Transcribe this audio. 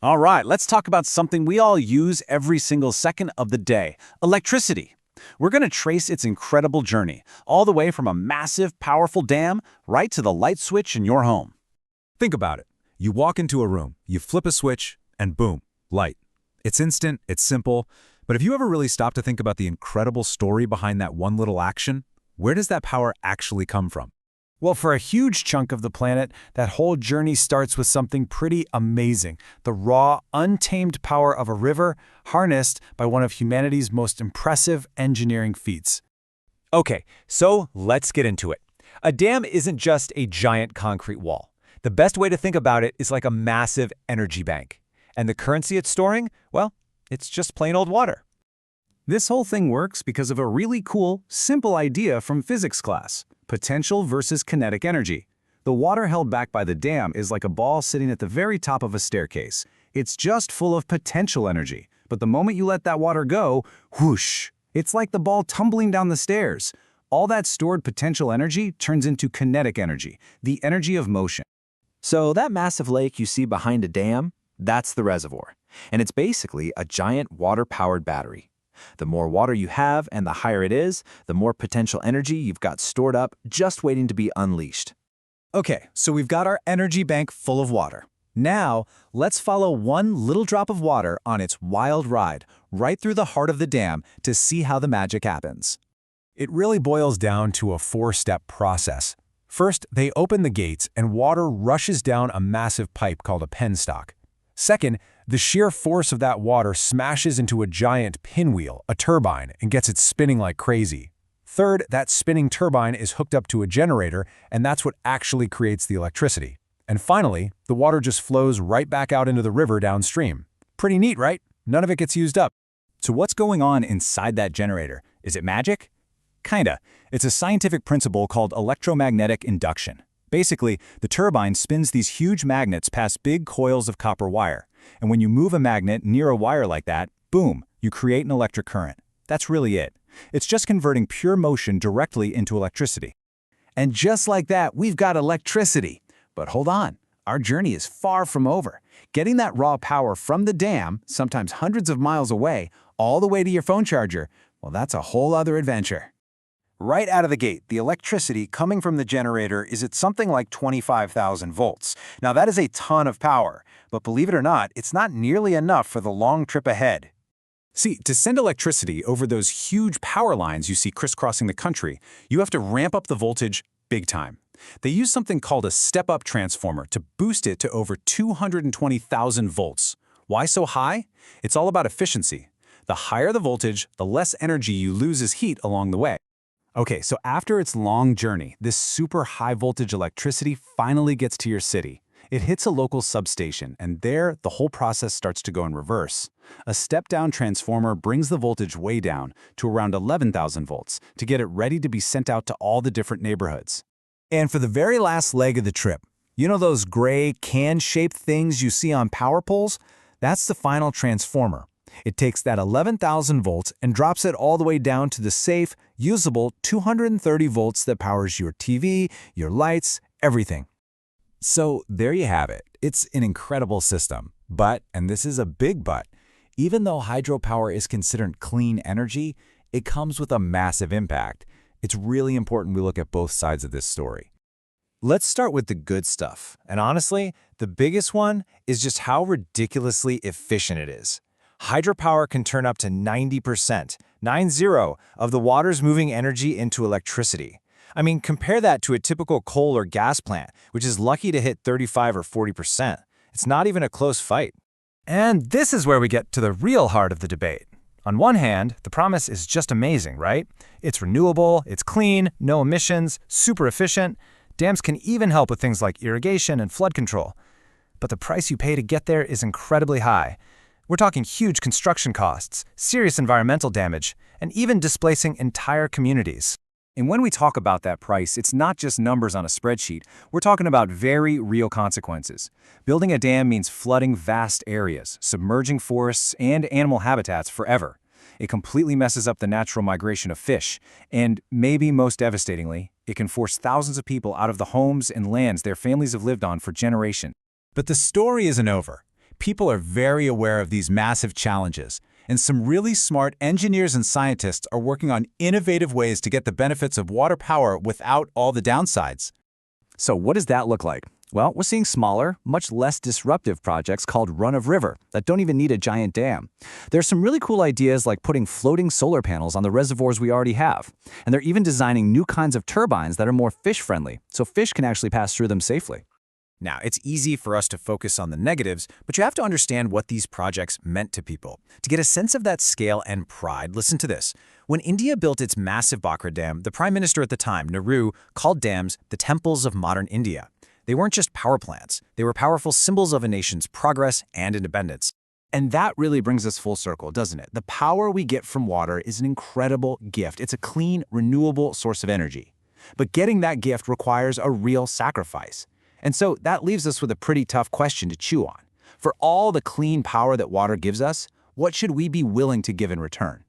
All right, let's talk about something we all use every single second of the day, electricity. We're going to trace its incredible journey, all the way from a massive, powerful dam right to the light switch in your home. Think about it. You walk into a room, you flip a switch, and boom, light. It's instant, it's simple, but have you ever really stopped to think about the incredible story behind that one little action? Where does that power actually come from? Well, for a huge chunk of the planet, that whole journey starts with something pretty amazing: the raw, untamed power of a river harnessed by one of humanity's most impressive engineering feats. Okay, so let's get into it. A dam isn't just a giant concrete wall. The best way to think about it is like a massive energy bank. And the currency it's storing, well, it's just plain old water. This whole thing works because of a really cool, simple idea from physics class: potential versus kinetic energy. The water held back by the dam is like a ball sitting at the very top of a staircase. It's just full of potential energy, but the moment you let that water go, whoosh, it's like the ball tumbling down the stairs. All that stored potential energy turns into kinetic energy, the energy of motion. So that massive lake you see behind a dam, that's the reservoir. And it's basically a giant water-powered battery. The more water you have and the higher it is, the more potential energy you've got stored up just waiting to be unleashed. Okay, so we've got our energy bank full of water. Now, let's follow one little drop of water on its wild ride right through the heart of the dam to see how the magic happens. It really boils down to a four-step process. First, they open the gates and water rushes down a massive pipe called a penstock. Second, the sheer force of that water smashes into a giant pinwheel, a turbine, and gets it spinning like crazy. Third, that spinning turbine is hooked up to a generator, and that's what actually creates the electricity. And finally, the water just flows right back out into the river downstream. Pretty neat, right? None of it gets used up. So what's going on inside that generator? Is it magic? Kinda. It's a scientific principle called electromagnetic induction. Basically, the turbine spins these huge magnets past big coils of copper wire. And when you move a magnet near a wire like that, boom, you create an electric current. That's really it. It's just converting pure motion directly into electricity. And just like that, we've got electricity. But hold on, our journey is far from over. Getting that raw power from the dam, sometimes hundreds of miles away, all the way to your phone charger, well, that's a whole other adventure. Right out of the gate, the electricity coming from the generator is at something like 25,000 volts. Now that is a ton of power, but believe it or not, it's not nearly enough for the long trip ahead. See, to send electricity over those huge power lines you see crisscrossing the country, you have to ramp up the voltage big time. They use something called a step-up transformer to boost it to over 220,000 volts. Why so high? It's all about efficiency. The higher the voltage, the less energy you lose as heat along the way. Okay, so after its long journey, this super high-voltage electricity finally gets to your city. It hits a local substation, and there, the whole process starts to go in reverse. A step-down transformer brings the voltage way down to around 11,000 volts to get it ready to be sent out to all the different neighborhoods. And for the very last leg of the trip, you know those gray, can-shaped things you see on power poles? That's the final transformer. It takes that 11,000 volts and drops it all the way down to the safe, usable 230 volts that powers your TV, your lights, everything. So there you have it. It's an incredible system. But, and this is a big but, even though hydropower is considered clean energy, it comes with a massive impact. It's really important we look at both sides of this story. Let's start with the good stuff. And honestly, the biggest one is just how ridiculously efficient it is. Hydropower can turn up to 90%, 90, of the water's moving energy into electricity. I mean, compare that to a typical coal or gas plant, which is lucky to hit 35 or 40%. It's not even a close fight. And this is where we get to the real heart of the debate. On one hand, the promise is just amazing, right? It's renewable, it's clean, no emissions, super efficient. Dams can even help with things like irrigation and flood control. But the price you pay to get there is incredibly high. We're talking huge construction costs, serious environmental damage, and even displacing entire communities. And when we talk about that price, it's not just numbers on a spreadsheet. We're talking about very real consequences. Building a dam means flooding vast areas, submerging forests and animal habitats forever. It completely messes up the natural migration of fish, and maybe most devastatingly, it can force thousands of people out of the homes and lands their families have lived on for generations. But the story isn't over. People are very aware of these massive challenges, and some really smart engineers and scientists are working on innovative ways to get the benefits of water power without all the downsides. So what does that look like? Well, we're seeing smaller, much less disruptive projects called run-of-river that don't even need a giant dam. There's some really cool ideas like putting floating solar panels on the reservoirs we already have. And they're even designing new kinds of turbines that are more fish-friendly, so fish can actually pass through them safely. Now, it's easy for us to focus on the negatives, but you have to understand what these projects meant to people. To get a sense of that scale and pride, listen to this. When India built its massive Bhakra Dam, the Prime Minister at the time, Nehru, called dams the temples of modern India. They weren't just power plants. They were powerful symbols of a nation's progress and independence. And that really brings us full circle, doesn't it? The power we get from water is an incredible gift. It's a clean, renewable source of energy. But getting that gift requires a real sacrifice. And so that leaves us with a pretty tough question to chew on. For all the clean power that water gives us, what should we be willing to give in return?